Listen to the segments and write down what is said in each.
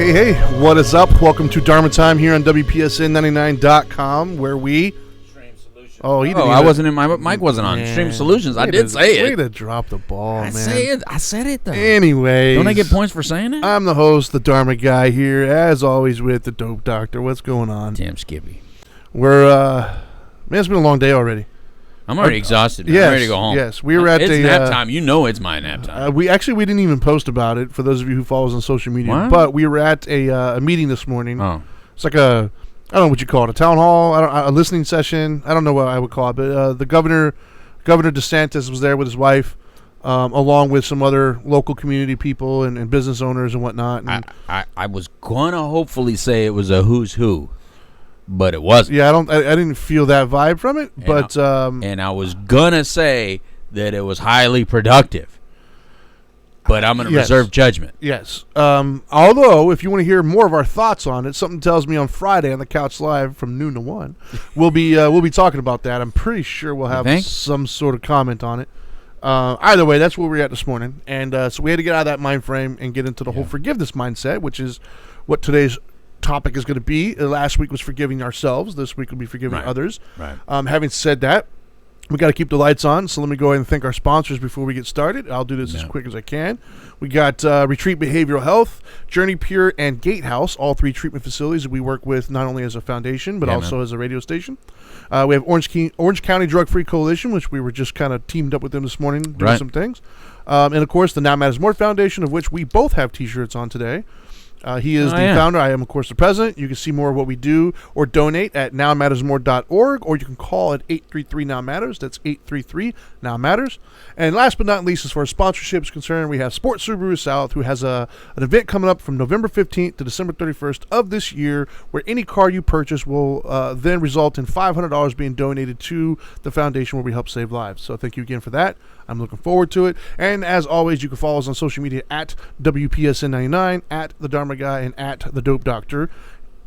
Hey, what is up? Welcome to Dharma Time here on WPSN99.com, where we... Oh, I wasn't in my mic wasn't on. Stream Solutions. I did say it. Way to drop the ball, man. I said it though. Anyways, don't I get points for saying it? I'm the host, the Dharma Guy here, as always with the Dope Doctor. What's going on? Damn Skippy. We're man, it's been a long day already. I'm already exhausted. Yes, I'm ready to go home. Yes, we were at it's nap time. You know it's my nap time. We didn't even post about it for those of you who follow us on social media. What? But we were at a meeting this morning. Oh, it's like I don't know what you call it, a town hall, a listening session. I don't know what I would call it, but the Governor DeSantis was there with his wife, along with some other local community people and business owners and whatnot. And I was gonna hopefully say it was a who's who, but it wasn't. Yeah, I didn't feel that vibe from it, but and I was gonna say that it was highly productive. But I'm going to reserve judgment. Yes. Although, if you want to hear more of our thoughts on it, something tells me on Friday on the Couch Live from noon to 1, we'll be talking about that. I'm pretty sure we'll have some sort of comment on it. Either way, that's where we're at this morning. And so we had to get out of that mind frame and get into the whole forgiveness mindset, which is what today's topic is going to be. Last week was forgiving ourselves. This week will be forgiving others. Right. Having said that, we got to keep the lights on, so let me go ahead and thank our sponsors before we get started. I'll do this as quick as I can. We got Retreat Behavioral Health, Journey Pure, and Gatehouse, all three treatment facilities that we work with not only as a foundation, but also as a radio station. We have Orange County Drug Free Coalition, which we were just kind of teamed up with them this morning doing some things. And, of course, the Now Matters More Foundation, of which we both have T-shirts on today. He is the founder. I am, of course, the president. You can see more of what we do or donate at nowmattersmore.org, or you can call at 833-NOW-MATTERS. That's 833-NOW-MATTERS. And last but not least, as far as sponsorship is concerned, we have Sports Subaru South, who has an event coming up from November 15th to December 31st of this year, where any car you purchase will then result in $500 being donated to the foundation where we help save lives. So thank you again for that. I'm looking forward to it. And as always, you can follow us on social media at WPSN99, at the Dharma Guy, and at the Dope Doctor.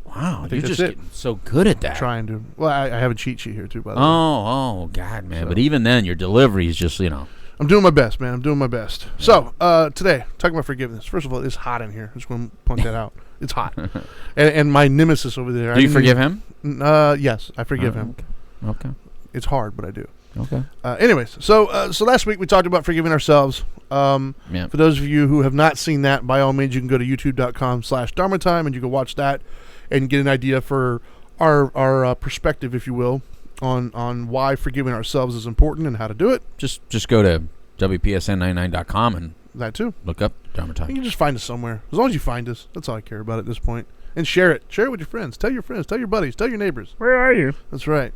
Wow, you're just getting so good at that. Trying to. Well, I have a cheat sheet here too, by the way. Oh, God, man. So. But even then, your delivery is just, I'm doing my best, man. I'm doing my best. Yeah. So, today, talking about forgiveness. First of all, it's hot in here. I just want to point that out. It's hot. and my nemesis over there. Do you forgive him? Yes, I forgive him. Okay. It's hard, but I do. Okay. Anyways, so last week we talked about forgiving ourselves. For those of you who have not seen that, by all means, you can go to youtube.com/Dharma Time and you can watch that and get an idea for our perspective, if you will, on why forgiving ourselves is important and how to do it. Just go to WPSN99.com and that too. Look up Dharma Time. You can just find us somewhere. As long as you find us, that's all I care about at this point. And share it. Share it with your friends. Tell your friends. Tell your buddies. Tell your neighbors. Where are you? That's right.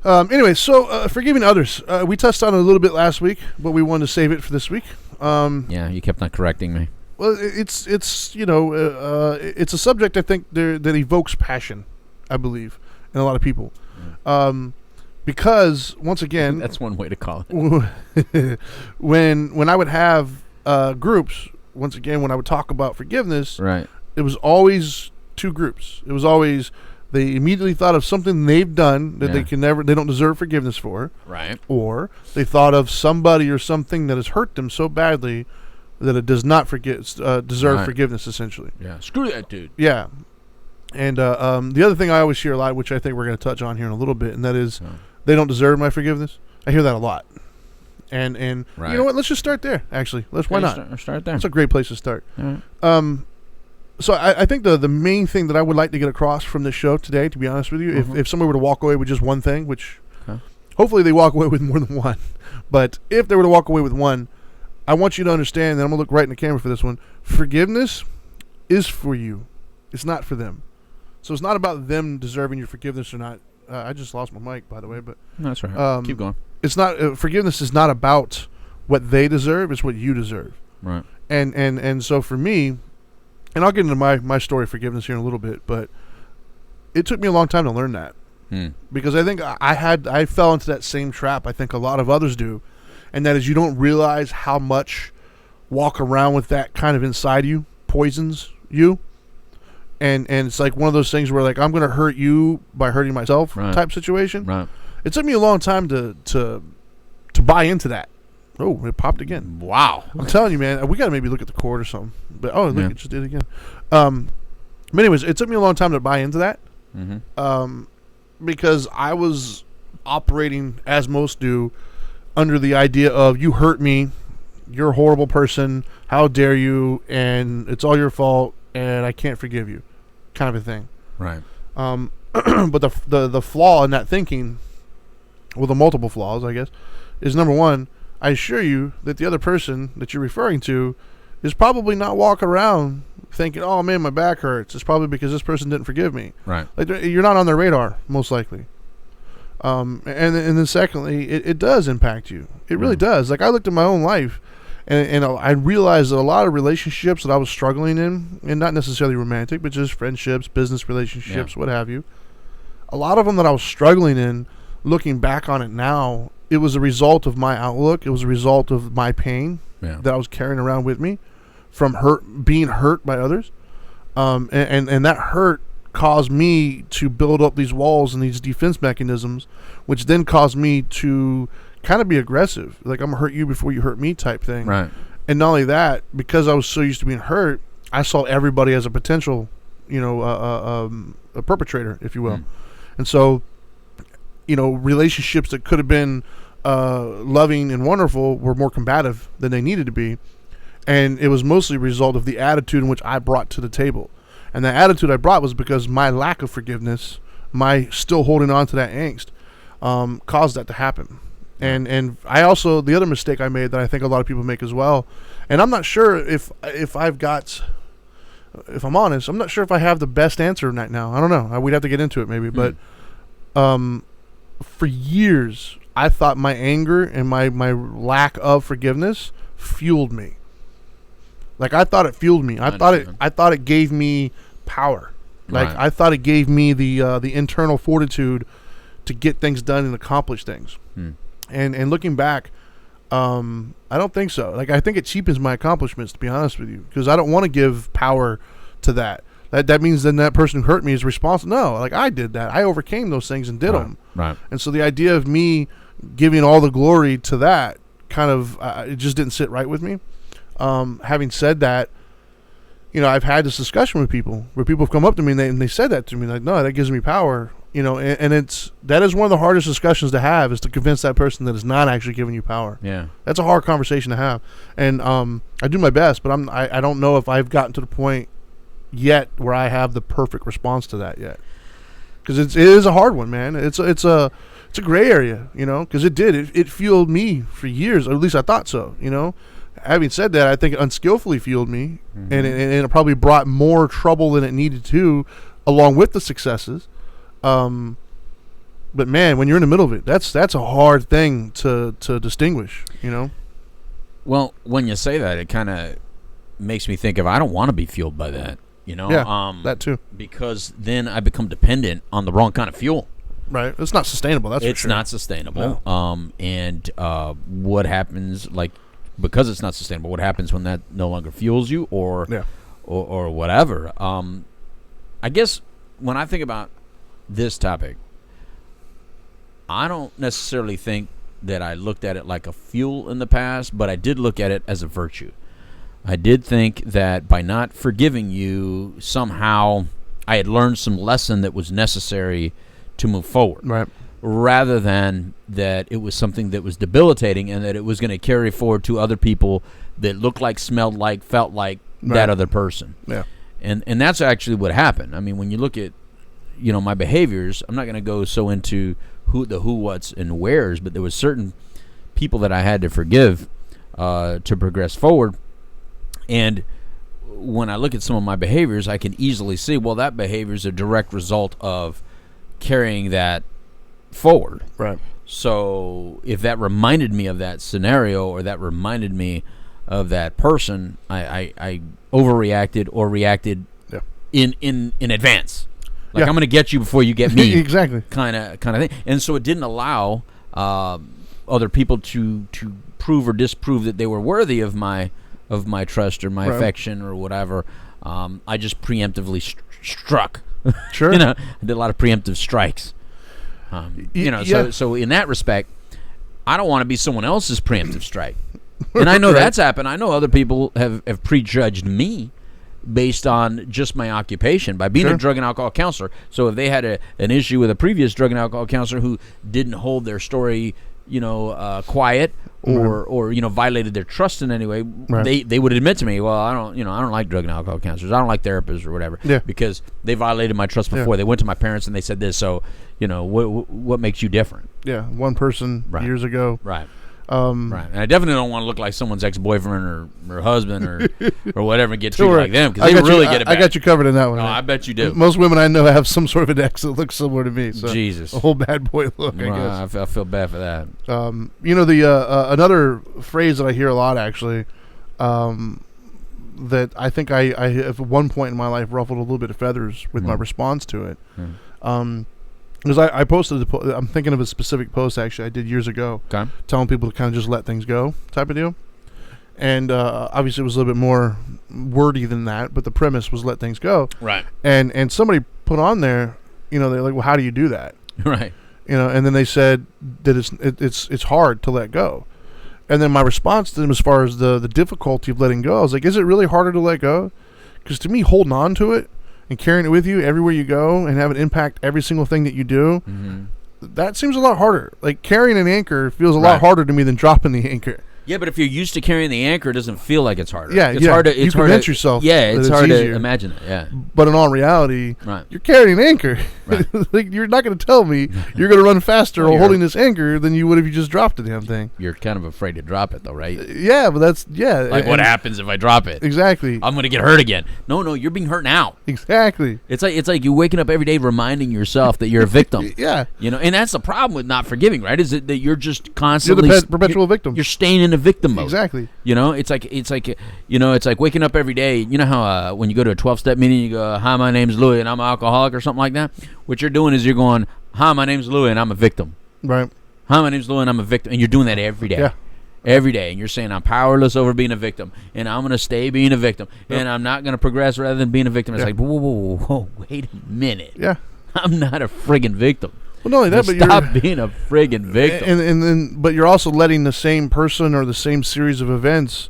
Anyway, so forgiving others. We touched on it a little bit last week, but we wanted to save it for this week. You kept on correcting me. Well, it's it's a subject I think that evokes passion, I believe, in a lot of people. Because once again, that's one way to call it. when I would have groups, once again, when I would talk about forgiveness, right, it was always two groups. It was always they immediately thought of something they've done that they don't deserve forgiveness for, right? Or they thought of somebody or something that has hurt them so badly that it does not deserve forgiveness, essentially. Yeah, screw that dude. Yeah. And the other thing I always hear a lot, which I think we're going to touch on here in a little bit, and that is they don't deserve my forgiveness. I hear that a lot. And you know what? Let's just start there, actually. Why not? Start there. That's a great place to start. All right. So I think the main thing that I would like to get across from this show today, to be honest with you, if somebody were to walk away with just one thing, which hopefully they walk away with more than one, but if they were to walk away with one, I want you to understand, and I'm going to look right in the camera for this one, forgiveness is for you. It's not for them. So it's not about them deserving your forgiveness or not. I just lost my mic, by the way, but that's right. Keep going. It's not forgiveness is not about what they deserve. It's what you deserve. Right. And so for me, and I'll get into my story of forgiveness here in a little bit, but it took me a long time to learn that because I think I fell into that same trap. I think a lot of others do, and that is you don't realize how much walk around with that kind of inside you poisons you. And it's like one of those things where like I'm going to hurt you by hurting myself type situation. Right. It took me a long time to buy into that. Oh, it popped again. Wow. I'm telling you, man, we got to maybe look at the cord or something. But look, it just did again. But anyways, it took me a long time to buy into that. Mm-hmm. Because I was operating, as most do, under the idea of, you hurt me, you're a horrible person, how dare you, and it's all your fault, and I can't forgive you, kind of a thing. Right. But the flaw in that thinking, well, the multiple flaws, I guess, is number one, I assure you that the other person that you're referring to is probably not walking around thinking, oh man, my back hurts. It's probably because this person didn't forgive me. Right. Like, you're not on their radar, most likely. And then secondly, it does impact you. It really does. Like, I looked at my own life, and I realized that a lot of relationships that I was struggling in, and not necessarily romantic, but just friendships, business relationships, what have you, a lot of them that I was struggling in, looking back on it now, it was a result of my outlook. It was a result of my pain that I was carrying around with me from being hurt by others. And that hurt caused me to build up these walls and these defense mechanisms, which then caused me to kind of be aggressive. Like, I'm going to hurt you before you hurt me type thing. Right. And not only that, because I was so used to being hurt, I saw everybody as a potential, a perpetrator, if you will. And so, relationships that could have been loving and wonderful were more combative than they needed to be. And it was mostly a result of the attitude in which I brought to the table. And the attitude I brought was because my lack of forgiveness, my still holding on to that angst, caused that to happen. And I also, the other mistake I made that I think a lot of people make as well, and I'm not sure if I'm honest, I'm not sure if I have the best answer right now. I don't know. We'd have to get into it maybe. But for years, I thought my anger and my lack of forgiveness fueled me. Like, I thought it fueled me. I thought it gave me power. Like, I thought it gave me the internal fortitude to get things done and accomplish things. And looking back, I don't think so. Like, I think it cheapens my accomplishments, to be honest with you, because I don't want to give power to that. That means then that person who hurt me is responsible. No, like, I did that. I overcame those things and did them. Right. And so the idea of me giving all the glory to that kind of it just didn't sit right with me. Having said that, I've had this discussion with people where people have come up to me and they said that to me, like, no, that gives me power, and that is one of the hardest discussions to have, is to convince that person that it's not actually giving you power. Yeah. That's a hard conversation to have. And I do my best, but I don't know if I've gotten to the point yet where I have the perfect response to that yet. Because it is a hard one, man. It's a gray area, because it fueled me for years, or at least I thought so, Having said that, I think it unskillfully fueled me, and it probably brought more trouble than it needed to, along with the successes. But man, when you're in the middle of it, that's a hard thing to distinguish, Well, when you say that, it kind of makes me think of, I don't want to be fueled by that, Yeah, that too. Because then I become dependent on the wrong kind of fuel. Right. It's not sustainable, that's for sure. It's not sustainable. No. And what happens, because it's not sustainable, what happens when that no longer fuels you or whatever? I guess when I think about this topic, I don't necessarily think that I looked at it like a fuel in the past, but I did look at it as a virtue. I did think that by not forgiving you, somehow I had learned some lesson that was necessary to move forward. Right. Rather than that it was something that was debilitating and that it was going to carry forward to other people that looked like, smelled like, felt like that other person. Yeah. And that's actually what happened. I mean, when you look at, my behaviors, I'm not going to go so into who, what's, and wheres, but there was certain people that I had to forgive to progress forward. And when I look at some of my behaviors, I can easily see, well, that behavior is a direct result of carrying that forward. Right. So if that reminded me of that scenario, or that reminded me of that person, I overreacted or reacted in advance. Like, I'm going to get you before you get me. Exactly. Kind of thing. And so it didn't allow other people to prove or disprove that they were worthy of my trust or my affection or whatever. I just preemptively struck. Sure. I did a lot of preemptive strikes. So in that respect, I don't want to be someone else's preemptive strike. And I know that's happened. I know other people have prejudged me based on just my occupation by being a drug and alcohol counselor. So if they had an issue with a previous drug and alcohol counselor who didn't hold their story, quiet or violated their trust in any way, they would admit to me, well, I don't like drug and alcohol counselors. I don't like therapists or whatever, because they violated my trust before. They went to my parents and they said this. So, what makes you different? Yeah, one person years ago. Right. Right, and I definitely don't want to look like someone's ex-boyfriend or husband or whatever and get treated like them, because they really get it bad. I got you covered in that one. Oh, I bet you do. Most women I know have some sort of an ex that looks similar to me. So Jesus, a whole bad boy look. I guess. I feel bad for that. The another phrase that I hear a lot actually, that I think I at one point in my life ruffled a little bit of feathers with my response to it. Because I posted, I'm thinking of a specific post actually I did years ago, telling people to kind of just let things go type of deal. And obviously it was a little bit more wordy than that, but the premise was let things go. Right. And somebody put on there, they're like, well, how do you do that? Right. And then they said that it's hard to let go. And then my response to them as far as the difficulty of letting go, I was like, is it really harder to let go? Because to me, holding on to it and carrying it with you everywhere you go and have it impact every single thing that you do, that seems a lot harder. Like carrying an anchor feels a lot harder to me than dropping the anchor. Yeah, but if you're used to carrying the anchor, it doesn't feel like it's harder. Yeah, it's hard to. You convince yourself. Yeah, it's hard easier. to imagine it. Yeah, but in all reality, you're carrying an anchor. Right. Like, you're not going to tell me you're going to run faster holding this anchor than you would if you just dropped the damn thing. You're kind of afraid to drop it, though, right? Yeah, but that's Like, what happens if I drop it? Exactly. I'm going to get hurt again. No, you're being hurt now. Exactly. It's like you're waking up every day reminding yourself that you're a victim. Yeah. And that's the problem with not forgiving, right? Is that you're just constantly you're the perpetual victim. You're staying in a victim mode. Exactly. It's like waking up every day. You know how when you go to a 12-step meeting, you go, "Hi, my name's Louie, and I'm an alcoholic," or something like that. What you're doing is you're going, "Hi, my name's Louie, and I'm a victim." Right. "Hi, my name's Louie, and I'm a victim," and you're doing that every day. Yeah. Every day, and you're saying, "I'm powerless over being a victim, and I'm going to stay being a victim, and I'm not going to progress rather than being a victim." It's like, whoa, wait a minute. Yeah. I'm not a friggin' victim. Well, not only that, but stop being a friggin' victim. And then, but you're also letting the same person or the same series of events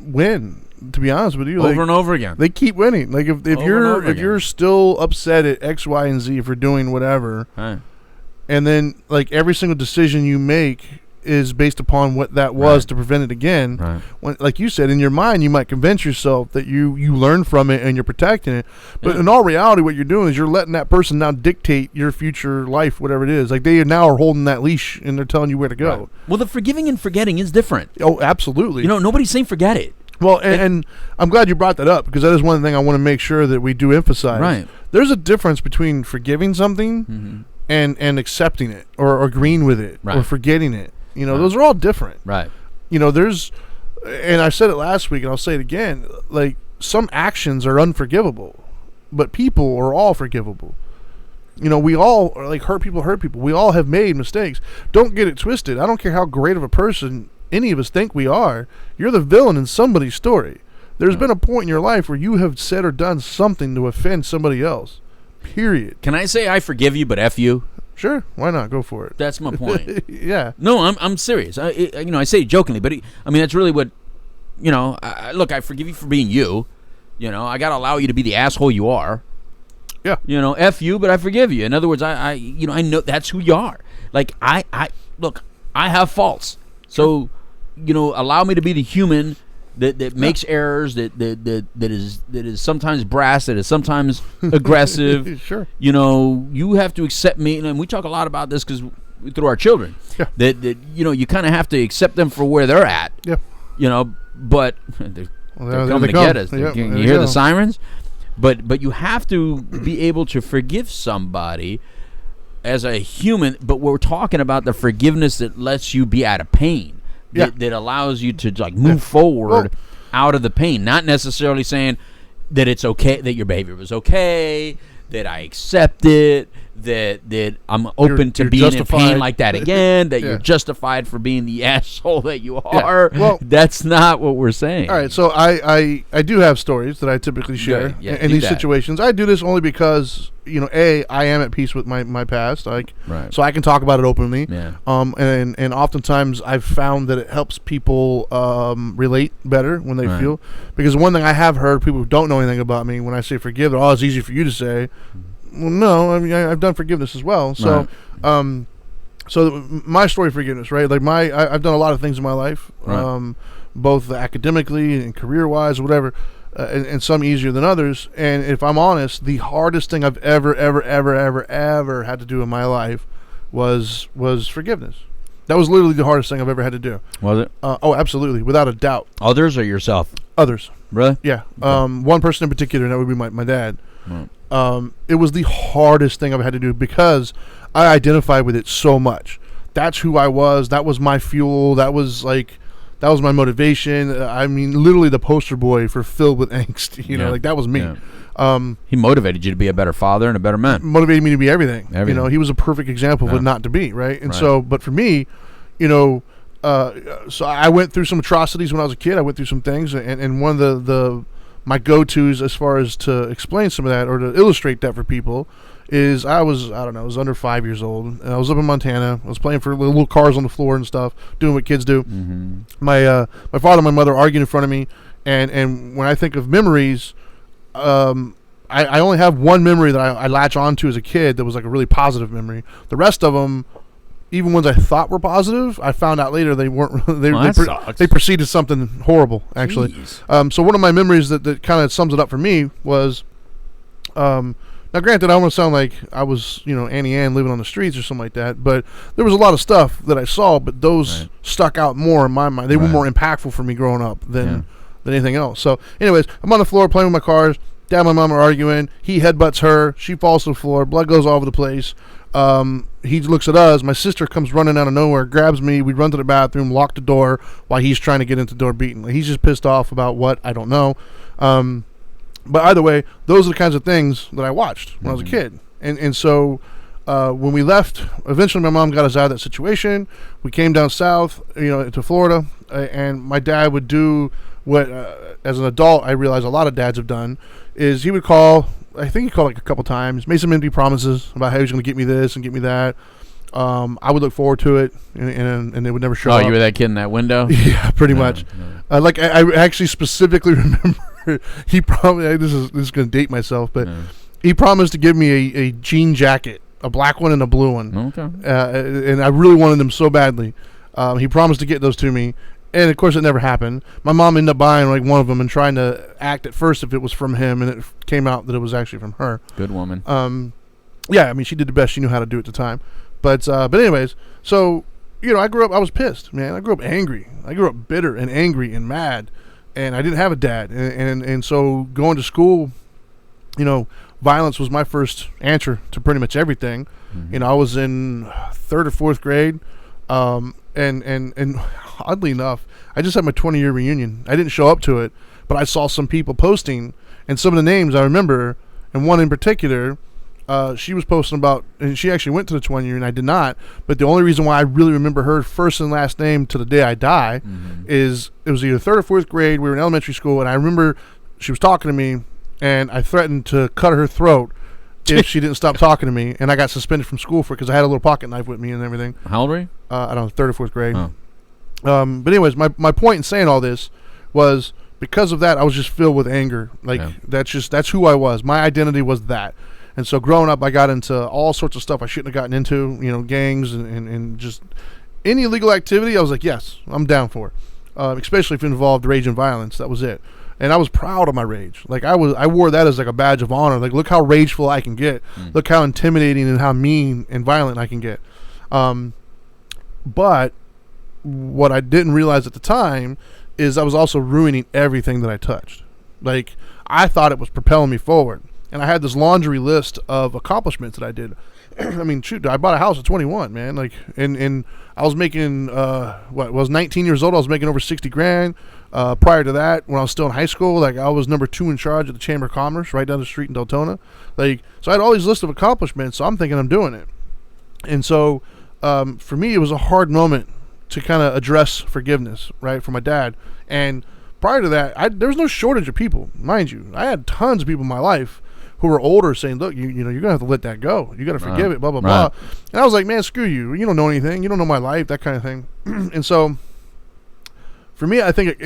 win. To be honest with you, over and over again, they keep winning. Like if you're still upset at X, Y, and Z for doing whatever, and then like every single decision you make is based upon what that was to prevent it again. Right. When, like you said, in your mind, you might convince yourself that you learn from it and you're protecting it. But in all reality, what you're doing is you're letting that person now dictate your future life, whatever it is. Like they now are holding that leash and they're telling you where to go. Right. Well, the forgiving and forgetting is different. Oh, absolutely. Nobody's saying forget it. Well, and I'm glad you brought that up because that is one thing I want to make sure that we do emphasize. Right. There's a difference between forgiving something and accepting it or agreeing with it or forgetting it. Those are all different. Right. There's, and I said it last week and I'll say it again, like some actions are unforgivable, but people are all forgivable. We all are like hurt people. We all have made mistakes. Don't get it twisted. I don't care how great of a person any of us think we are. You're the villain in somebody's story. There's been a point in your life where you have said or done something to offend somebody else. Period. Can I say I forgive you, but F you? Sure, why not? Go for it. That's my point. Yeah. No, I'm serious. I say it jokingly, but that's really what. Look, I forgive you for being you. I gotta allow you to be the asshole you are. Yeah. F you, but I forgive you. In other words, I know that's who you are. Like I look, I have faults, so allow me to be the human that makes errors, that is sometimes brass, that is sometimes aggressive. Sure. You have to accept me, and we talk a lot about this because through our children. Yeah. That you kind of have to accept them for where they're at. Yeah. But they're coming to get us. Yep, you hear the sirens? But you have to be able to forgive somebody as a human. But we're talking about the forgiveness that lets you be out of pain. That allows you to move forward out of the pain, not necessarily saying that it's okay, that your behavior was okay, that I accept it, that I'm open to you're being in justified. pain like that again, that Yeah. you're justified for being the asshole that you are. Well, that's not what we're saying. All right, so I do have stories that I typically share in these situations. I do this only because, I am at peace with my past, Right. so I can talk about it openly. Yeah. And oftentimes I've found that it helps people relate better when they feel. Because one thing I have heard, people who don't know anything about me, when I say forgive, they're, it's easy for you to say. Well, no, I mean, I've done forgiveness as well. So, so my story of forgiveness, right? Like I've done a lot of things in my life, both academically and career-wise, or whatever, and some easier than others. And if I'm honest, the hardest thing I've ever had to do in my life was forgiveness. That was literally the hardest thing I've ever had to do. Was it? Oh, absolutely, without a doubt. Others or yourself? Others. Really? Yeah. Okay. One person in particular, and that would be my dad. Right. It was the hardest thing I've had to do because I identified with it so much. That's who I was. That was my fuel. That was my motivation. I mean, literally the poster boy for filled with angst. That was me. Yeah. He motivated you to be a better father and a better man. Motivated me to be everything. He was a perfect example of what not to be, right? And so, but for me, so I went through some atrocities when I was a kid. I went through some things, and one of my go-tos as far as to explain some of that or to illustrate that for people is I was under 5 years old, and I was up in Montana. I was playing for little cars on the floor and stuff, doing what kids do. Mm-hmm. My father and my mother argued in front of me, and when I think of memories, I only have one memory that I latch onto as a kid that was like a really positive memory. The rest of them, even ones I thought were positive, I found out later they weren't. They preceded something horrible, actually. So one of my memories that kind of sums it up for me was, now granted, I don't want to sound like I was, Annie Ann living on the streets or something like that, but there was a lot of stuff that I saw, but those stuck out more in my mind. They were more impactful for me growing up than anything else. So anyways, I'm on the floor playing with my cars. Dad and my mom are arguing. He headbutts her. She falls to the floor. Blood goes all over the place. He looks at us. My sister comes running out of nowhere, grabs me. We run to the bathroom, lock the door while he's trying to get into the door beaten. Like, he's just pissed off about what, I don't know. But either way, those are the kinds of things that I watched when I was a kid. And so when we left, eventually my mom got us out of that situation. We came down south, to Florida, and my dad would do what, as an adult, I realize a lot of dads have done, is he would call. I think he called like a couple times, made some empty promises about how he was going to get me this and get me that. I would look forward to it, and they would never show up. Oh, you were that kid in that window? Yeah, pretty much. No. I actually specifically remember he promised. This is going to date myself, but he promised to give me a jean jacket, a black one and a blue one. Okay. And I really wanted them so badly. He promised to get those to me. And of course, it never happened. My mom ended up buying like one of them and trying to act at first if it was from him, and it came out that it was actually from her. Good woman. Yeah, I mean, she did the best she knew how to do at the time. But anyways, so I grew up. I was pissed, man. I grew up angry. I grew up bitter and angry and mad, and I didn't have a dad. And so going to school, violence was my first answer to pretty much everything. Mm-hmm. I was in 3rd or 4th grade, and oddly enough, I just had my 20-year reunion. I didn't show up to it, but I saw some people posting, and some of the names I remember, and one in particular, she was posting about, and she actually went to the 20-year, and I did not, but the only reason why I really remember her first and last name to the day I die is it was either 3rd or 4th grade, we were in elementary school, and I remember she was talking to me, and I threatened to cut her throat if she didn't stop talking to me, and I got suspended from school because I had a little pocket knife with me and everything. How old were you? I don't know, 3rd or 4th grade. Oh. But anyways, my point in saying all this was because of that, I was just filled with anger. That's who I was. My identity was that. And so growing up, I got into all sorts of stuff I shouldn't have gotten into, gangs and just any illegal activity. I was like, yes, I'm down for it. Especially if it involved rage and violence. That was it. And I was proud of my rage. Like I wore that as like a badge of honor. Like, look how rageful I can get. Look how intimidating and how mean and violent I can get. But what I didn't realize at the time is I was also ruining everything that I touched. Like, I thought it was propelling me forward. And I had this laundry list of accomplishments that I did. I mean, shoot, I bought a house at 21, man. Like, and I was making, was 19 years old. I was making over 60 grand. Prior to that, when I was still in high school, like I was number 2 in charge at the Chamber of Commerce right down the street in Deltona. Like, so I had all these lists of accomplishments. So I'm thinking I'm doing it. And so, for me, it was a hard moment to kind of address forgiveness, right, for my dad. And prior to that, there was no shortage of people, mind you. I had tons of people in my life who were older saying, look, you know, you're going to have to let that go. You got to forgive it, blah, blah, blah. And I was like, man, screw you. You don't know anything. You don't know my life, that kind of thing. And so for me, I think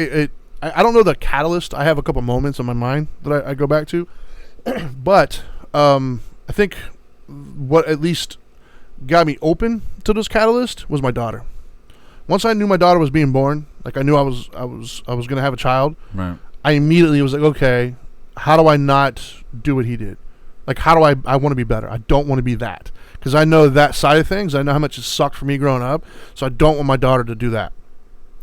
I don't know the catalyst. I have a couple moments in my mind that I go back to. But I think what at least got me open to this catalyst was my daughter. Once I knew my daughter was being born, like I knew I was going to have a child, right. I immediately was like, okay, how do I not do what he did? Like, how do I want to be better? I don't want to be that. Because I know that side of things. I know how much it sucked for me growing up. So I don't want my daughter to do that.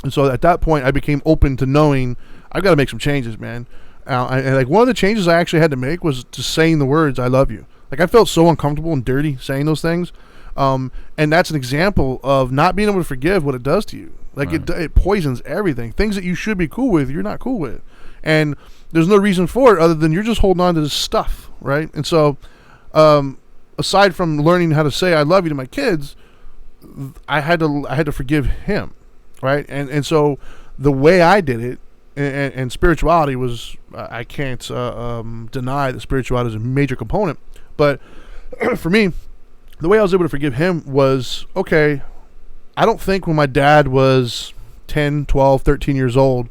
And so at that point, I became open to knowing I've got to make some changes, man. And like one of the changes I actually had to make was just saying the words, I love you. Like I felt so uncomfortable and dirty saying those things. And that's an example of not being able to forgive what it does to you. Like it poisons everything. Things that you should be cool with, you're not cool with. And there's no reason for it other than you're just holding on to this stuff, right? And so, aside from learning how to say I love you to my kids, I had to forgive him, right? And so the way I did it, and spirituality was, I can't deny that spirituality is a major component, but for me, the way I was able to forgive him was, okay, I don't think when my dad was 10, 12, 13 years old,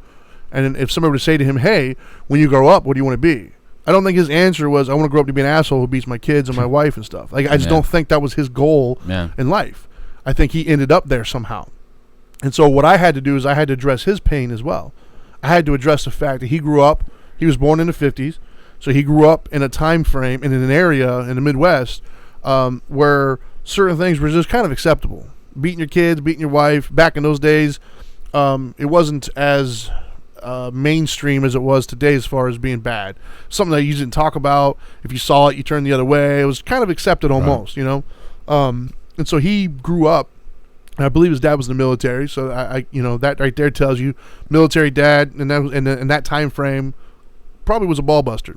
and if somebody were to say to him, hey, when you grow up, what do you want to be? I don't think his answer was, I want to grow up to be an asshole who beats my kids and my wife and stuff. Like, I just don't think that was his goal in life. I think he ended up there somehow. And so what I had to do is I had to address his pain as well. I had to address the fact that he grew up, he was born in the 50s, so he grew up in a time frame and in an area in the Midwest where certain things were just kind of acceptable. Beating your kids, beating your wife. Back in those days, it wasn't as mainstream as it was today as far as being bad. Something that you didn't talk about. If you saw it, you turned the other way. It was kind of accepted almost, you know. And so he grew up. I believe his dad was in the military, so I you know, that right there tells you military dad, and that in that time frame probably was a ball buster.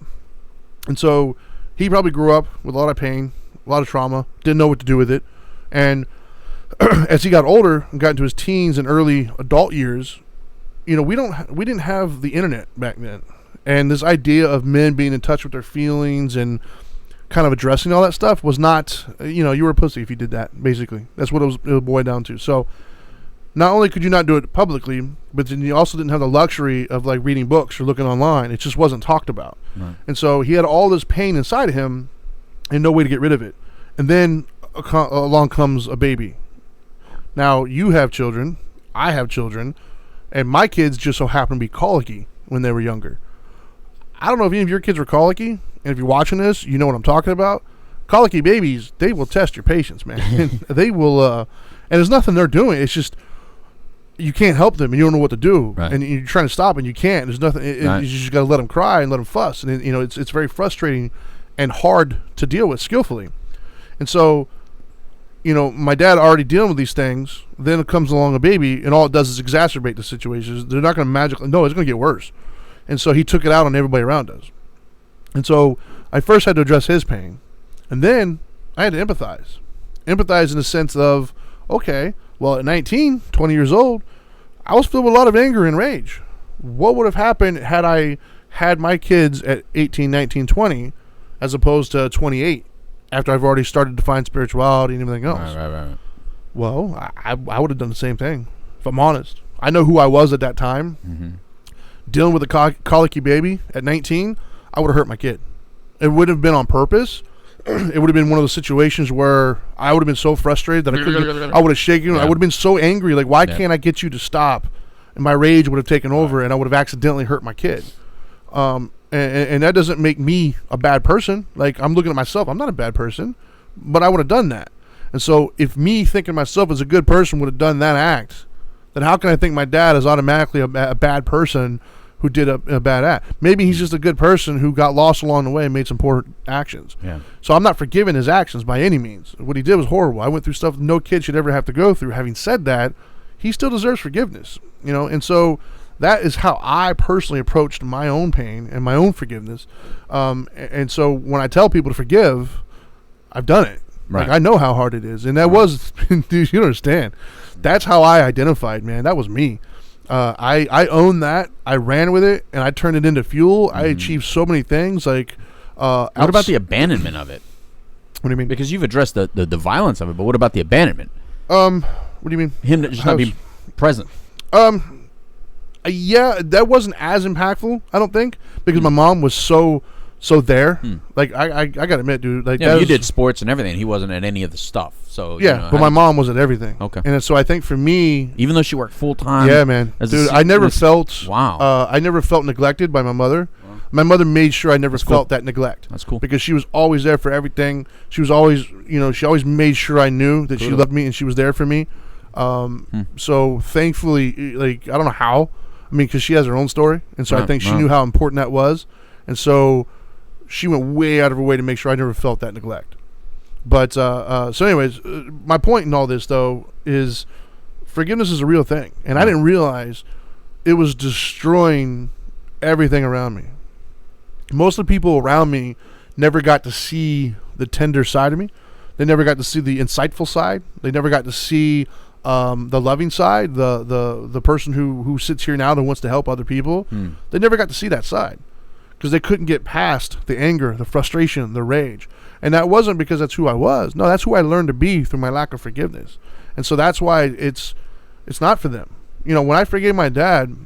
And so he probably grew up with a lot of pain, a lot of trauma, didn't know what to do with it. And as he got older and got into his teens and early adult years, you know, we didn't have the internet back then. And this idea of men being in touch with their feelings and kind of addressing all that stuff was not, you know, you were a pussy if you did that, basically. That's what it boiled down to. So not only could you not do it publicly, but then you also didn't have the luxury of like reading books or looking online. It just wasn't talked about. Right. And so he had all this pain inside of him and no way to get rid of it. And then along comes a baby. Now you have children, I have children, and my kids just so happen to be colicky when they were younger. I don't know if any of your kids were colicky, and if you're watching this, you know what I'm talking about. Colicky babies, they will test your patience, man. They will, and there's nothing they're doing. It's just, you can't help them, and you don't know what to do. Right. And you're trying to stop, and you can't. There's nothing. You just got to let them cry and let them fuss. And, you know, it's very frustrating and hard to deal with skillfully. And so, you know, my dad already dealing with these things. Then it comes along a baby, and all it does is exacerbate the situations. They're not going to magically. No, it's going to get worse. And so he took it out on everybody around us. And so I first had to address his pain, and then I had to empathize. Empathize in the sense of, okay, well, at 19, 20 years old, I was filled with a lot of anger and rage. What would have happened had I had my kids at 18, 19, 20, as opposed to 28, after I've already started to find spirituality and everything else? Right. Well, I would have done the same thing, if I'm honest. I know who I was at that time. Mm-hmm. Dealing with a colicky baby at 19, I would have hurt my kid. It wouldn't have been on purpose. It would have been one of those situations where I would have been so frustrated that I would have shaken. Yeah. I would have been so angry. Like, why can't I get you to stop? And my rage would have taken over, and I would have accidentally hurt my kid. And that doesn't make me a bad person. Like, I'm looking at myself. I'm not a bad person, but I would have done that. And so if me thinking myself as a good person would have done that act, then how can I think my dad is automatically a bad person who did a bad act. Maybe he's just a good person who got lost along the way and made some poor actions. Yeah. So I'm not forgiving his actions by any means. What he did was horrible. I went through stuff no kid should ever have to go through. Having said that, he still deserves forgiveness, and so that is how I personally approached my own pain and my own forgiveness. And so when I tell people to forgive, I've done it. Right. Like, I know how hard it is. And that was, dude, you don't understand. That's how I identified, man. That was me. I owned that. I ran with it, and I turned it into fuel. I achieved so many things. Like, what about the abandonment of it? What do you mean? Because you've addressed the violence of it, but what about the abandonment? What do you mean? Him just not being present. Yeah, that wasn't as impactful, I don't think, because my mom was so there. Like, I gotta admit, dude. Like, yeah, you did sports and everything. He wasn't at any of the stuff. So yeah, but my mom was at everything. Okay, and so I think for me, even though she worked full time, yeah, man, dude, I never felt I never felt neglected by my mother. Wow. My mother made sure I never felt that neglect. That's cool, because she was always there for everything. She was always, she always made sure I knew that she loved me and she was there for me. So thankfully, like, I don't know how. I mean, because she has her own story, and so I think she knew how important that was, and so she went way out of her way to make sure I never felt that neglect. But so anyways, my point in all this, though, is forgiveness is a real thing, and I didn't realize it was destroying everything around me. Most of the people around me never got to see the tender side of me. They never got to see the insightful side. They never got to see the loving side, the person who sits here now that wants to help other people. They never got to see that side because they couldn't get past the anger, the frustration, the rage. And that wasn't because that's who I was. No, that's who I learned to be through my lack of forgiveness. And so that's why it's not for them. When I forgave my dad,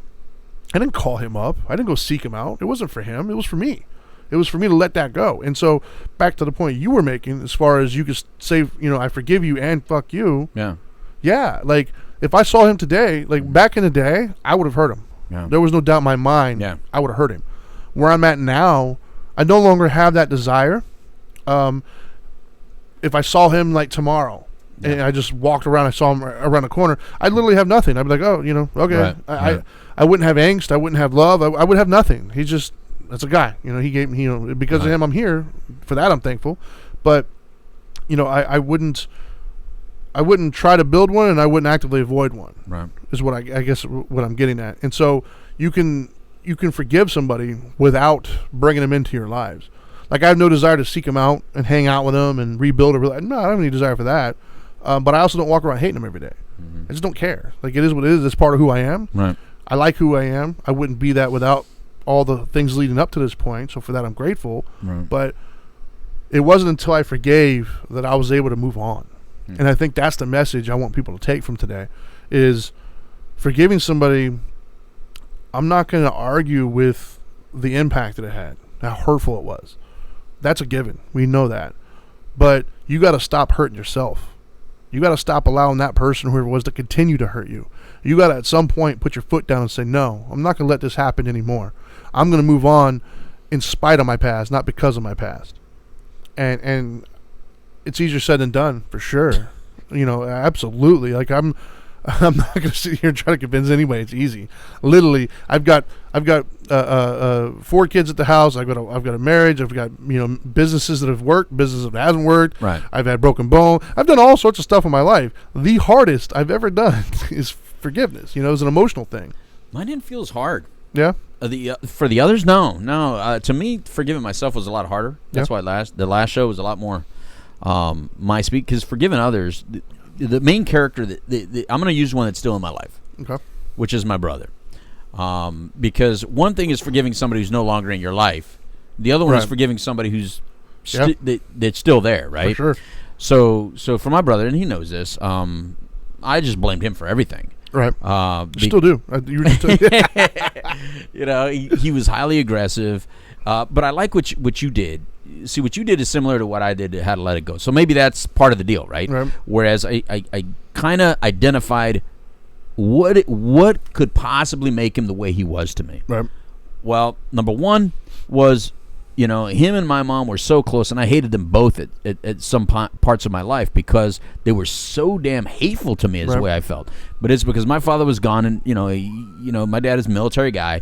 I didn't call him up. I didn't go seek him out. It wasn't for him. It was for me. It was for me to let that go. And so back to the point you were making, as far as you could say, I forgive you and fuck you. Yeah. Yeah, like, if I saw him today, like, back in the day, I would have hurt him. Yeah. There was no doubt in my mind. Yeah. I would have hurt him. Where I'm at now, I no longer have that desire. If I saw him, like, tomorrow, and I just walked around, I saw him around the corner, I'd literally have nothing. I'd be like, oh, okay. Right. I wouldn't have angst. I wouldn't have love. I would have nothing. He's just, that's a guy. He gave me, because of him, I'm here. For that, I'm thankful. But, I wouldn't try to build one, and I wouldn't actively avoid one. Right. Is what I guess what I'm getting at. And so you can forgive somebody without bringing them into your lives. Like, I have no desire to seek them out and hang out with them and rebuild a relationship. No, I don't have any desire for that. But I also don't walk around hating them every day. I just don't care. Like, it is what it is. It's part of who I am. Right. I like who I am. I wouldn't be that without all the things leading up to this point. So for that, I'm grateful. Right. But it wasn't until I forgave that I was able to move on. And I think that's the message I want people to take from today is forgiving somebody. I'm not going to argue with the impact that it had, how hurtful it was. That's a given. We know that. But you got to stop hurting yourself. You got to stop allowing that person, whoever it was, to continue to hurt you. You got to at some point put your foot down and say, no, I'm not going to let this happen anymore. I'm going to move on in spite of my past, not because of my past. And it's easier said than done, for sure. Absolutely. Like, I'm not going to sit here and try to convince anybody it's easy. Literally, I've got 4 kids at the house. I've got a marriage. I've got businesses that have worked, businesses that hasn't worked. Right. I've had broken bone. I've done all sorts of stuff in my life. The hardest I've ever done is forgiveness. It's an emotional thing. Mine didn't feel as hard. Yeah. For the others, no. To me, forgiving myself was a lot harder. That's why the last show was a lot more my speak, because forgiving others, the main character that I'm going to use one that's still in my life, which is my brother. Because one thing is forgiving somebody who's no longer in your life. The other one is forgiving somebody who's that's still there, right? For sure. So for my brother, and he knows this, I just blamed him for everything. Right. Still do. He was highly aggressive. But I like what you did. See, what you did is similar to what I did to how to let it go. So maybe that's part of the deal, right? Whereas I kind of identified what could possibly make him the way he was to me. Right. Well, number one was, him and my mom were so close, and I hated them both at some parts of my life because they were so damn hateful to me, is the way I felt. But it's because my father was gone, and my dad is a military guy.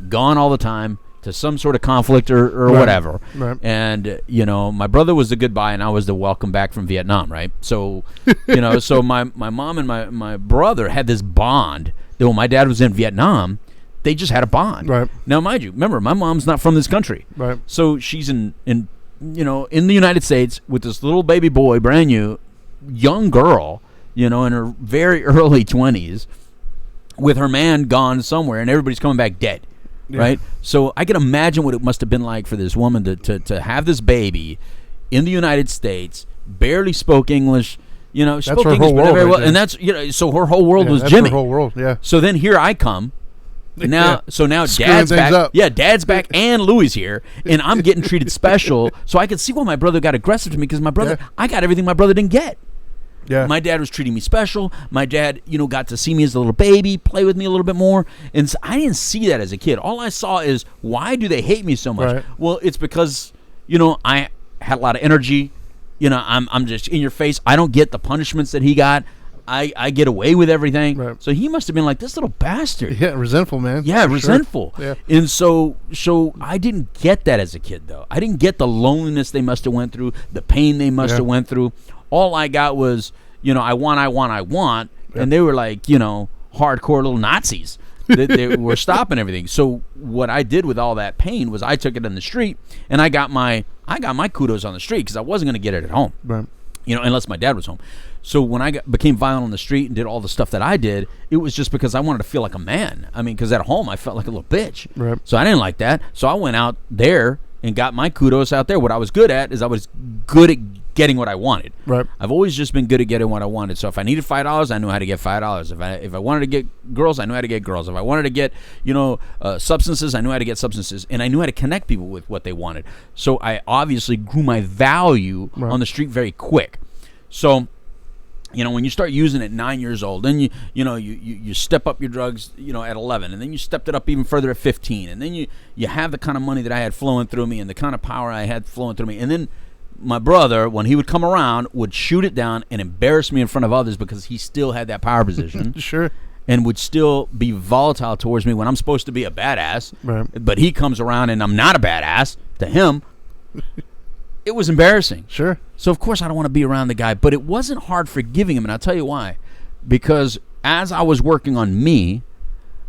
gone all the time to some sort of conflict or whatever. Right. And, my brother was the goodbye and I was the welcome back from Vietnam, right? So, so my mom and my brother had this bond that when my dad was in Vietnam, they just had a bond. Right. Now, mind you, remember, my mom's not from this country. Right. So she's in the United States with this little baby boy, brand new, young girl, in her very early 20s, with her man gone somewhere, and everybody's coming back dead. Yeah. Right? So I can imagine what it must have been like for this woman to have this baby in the United States, barely spoke English, that's spoke her English whole world, very well, right, and that's, so her whole world was that's Jimmy. Her whole world, yeah. So then here I come. Now Screwing Dad's back. up. Yeah, Dad's back and Louie's here, and I'm getting treated special. So I can see why my brother got aggressive to me because my brother, I got everything my brother didn't get. Yeah. My dad was treating me special. My dad, got to see me as a little baby, play with me a little bit more. And so I didn't see that as a kid. All I saw is, why do they hate me so much? Right. Well, it's because, I had a lot of energy. I'm just in your face. I don't get the punishments that he got. I get away with everything. Right. So he must have been like, this little bastard. Yeah, resentful, man. Yeah, resentful. Sure. Yeah. And so I didn't get that as a kid, though. I didn't get the loneliness they must have went through, the pain they must have went through. All I got was, I want. Yeah. And they were like, hardcore little Nazis. They were stopping everything. So what I did with all that pain was I took it in the street, and I got my kudos on the street because I wasn't going to get it at home. Right. Unless my dad was home. So when I became violent on the street and did all the stuff that I did, it was just because I wanted to feel like a man. I mean, because at home I felt like a little bitch. Right. So I didn't like that. So I went out there and got my kudos out there. What I was good at is I was good at getting what I wanted. Right. I've always just been good at getting what I wanted. So if I needed $5, I knew how to get $5. If I wanted to get girls, I knew how to get girls. If I wanted to get substances, I knew how to get substances, and I knew how to connect people with what they wanted. So I obviously grew my value on the street very quick. So, when you start using it at 9 years old, then you step up your drugs, at 11, and then you stepped it up even further at 15, and then you have the kind of money that I had flowing through me and the kind of power I had flowing through me, and then my brother, when he would come around, would shoot it down and embarrass me in front of others because he still had that power position. Sure. And would still be volatile towards me when I'm supposed to be a badass. Right. But he comes around and I'm not a badass to him. It was embarrassing. Sure. So, of course, I don't want to be around the guy. But it wasn't hard forgiving him, and I'll tell you why. Because as I was working on me,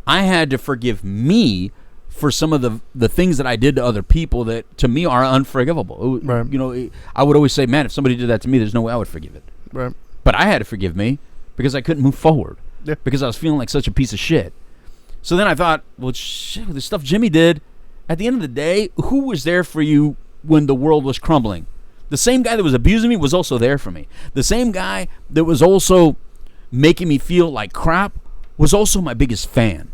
I had to forgive me for some of the things that I did to other people that, to me, are unforgivable. Right. I would always say, man, if somebody did that to me, there's no way I would forgive it. Right. But I had to forgive me because I couldn't move forward. Yeah. Because I was feeling like such a piece of shit. So then I thought, well, shit, the stuff Jimmy did, at the end of the day, who was there for you when the world was crumbling? The same guy that was abusing me was also there for me. The same guy that was also making me feel like crap was also my biggest fan.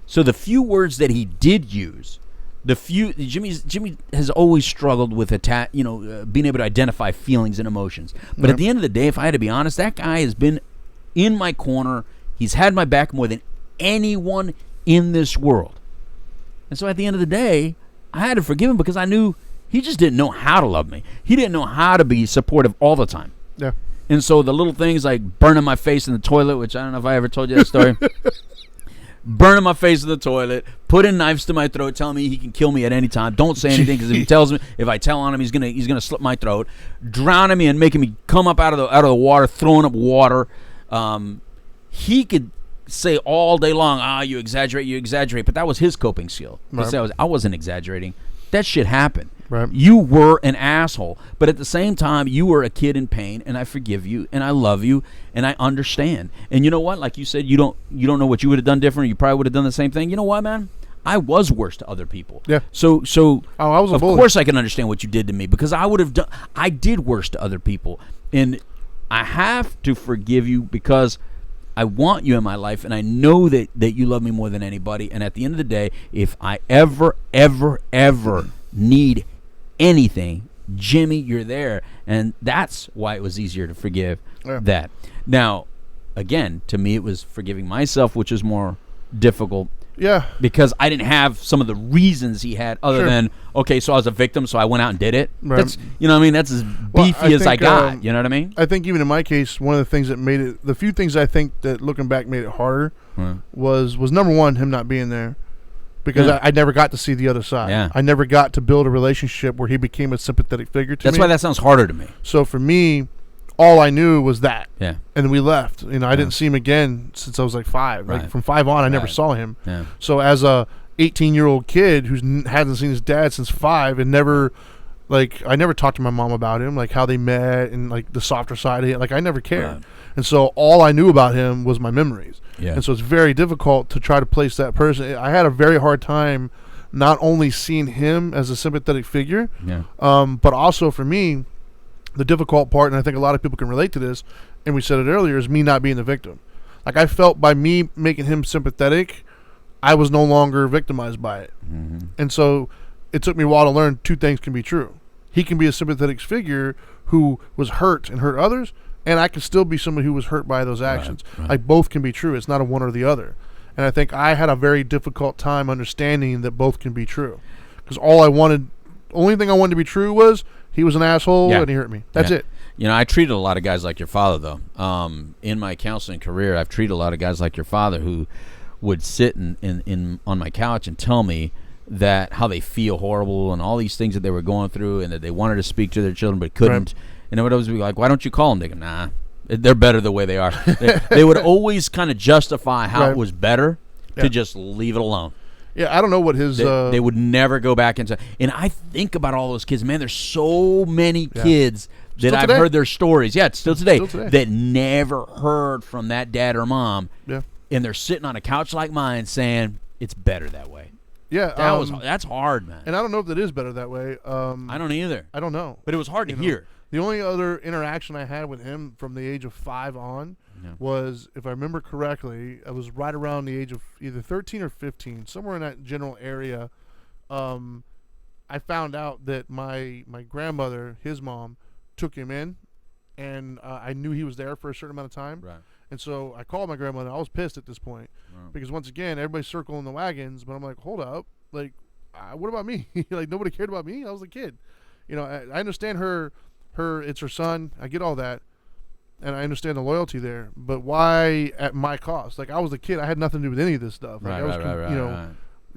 So the few words that he did use, Jimmy has always struggled with being able to identify feelings and emotions. But at the end of the day, if I had to be honest, that guy has been in my corner. He's had my back more than anyone in this world. And so at the end of the day, I had to forgive him because I knew he just didn't know how to love me. He didn't know how to be supportive all the time. Yeah. And so the little things like burning my face in the toilet, which I don't know if I ever told you that story. Burning my face in the toilet, putting knives to my throat, telling me he can kill me at any time. Don't say anything because if I tell on him, he's gonna slit my throat. Drowning me and making me come up out of the water, throwing up water. He could say all day long, you exaggerate, but that was his coping skill. Right. I wasn't exaggerating. That shit happened. Right. You were an asshole, but at the same time, you were a kid in pain, and I forgive you, and I love you, and I understand. And you know what? Like you said, you don't know what you would have done different. You probably would have done the same thing. You know what, man? I was worse to other people. Yeah. So I was a bully. Of course I can understand what you did to me because I did worse to other people, and I have to forgive you because I want you in my life, and I know that you love me more than anybody. And at the end of the day, if I ever need anything, Jimmy, you're there. And that's why it was easier to forgive that. Now, again, to me, it was forgiving myself, which is more difficult. Yeah. Because I didn't have some of the reasons he had other than, okay, so I was a victim, so I went out and did it. Right. That's, you know what I mean? That's as beefy as I got. You know what I mean? I think even in my case, one of the things that made it, the few things I think that looking back made it harder was number one, him not being there. because I never got to see the other side. Yeah. I never got to build a relationship where he became a sympathetic figure to me. That's why that sounds harder to me. So for me, all I knew was that. Yeah. And we left. I didn't see him again since I was like 5. Right. Like from 5 on, I never saw him. Yeah. So as a 18-year-old kid who hasn't seen his dad since 5 and never, like, I never talked to my mom about him, like how they met and like the softer side of it. Like I never cared. Right. And so all I knew about him was my memories. Yeah. And so it's very difficult to try to place that person. I had a very hard time not only seeing him as a sympathetic figure, but also for me, the difficult part, and I think a lot of people can relate to this, and we said it earlier, is me not being the victim. Like I felt by me making him sympathetic, I was no longer victimized by it. Mm-hmm. And so it took me a while to learn 2 things can be true. He can be a sympathetic figure who was hurt and hurt others, and I can still be somebody who was hurt by those actions. Right. Like both can be true. It's not a one or the other. And I think I had a very difficult time understanding that both can be true. Because only thing I wanted to be true was he was an asshole and he hurt me. That's it. I treated a lot of guys like your father, though. In my counseling career, I've treated a lot of guys like your father who would sit in on my couch and tell me that how they feel horrible and all these things that they were going through and that they wanted to speak to their children but couldn't. Right. And I would always be like, why don't you call them? They go, nah, they're better the way they are. They would always kind of justify how it was better to just leave it alone. Yeah, I don't know what his... They would never go back into... And I think about all those kids. Man, there's so many kids that I've heard their stories. Yeah, it's still today. That never heard from that dad or mom. Yeah. And they're sitting on a couch like mine saying, it's better that way. Yeah. That's hard, man. And I don't know if that is better that way. I don't either. I don't know. But it was hard to hear. The only other interaction I had with him from the age of 5 on was, if I remember correctly, I was right around the age of either 13 or 15, somewhere in that general area. I found out that my grandmother, his mom, took him in, and I knew he was there for a certain amount of time. Right. And so I called my grandmother. I was pissed at this point because, once again, everybody's circling the wagons, but I'm like, hold up. Like, what about me? Like, nobody cared about me? I was a kid. I understand her, it's her son. I get all that. And I understand the loyalty there. But why at my cost? Like, I was a kid. I had nothing to do with any of this stuff. Like, Right.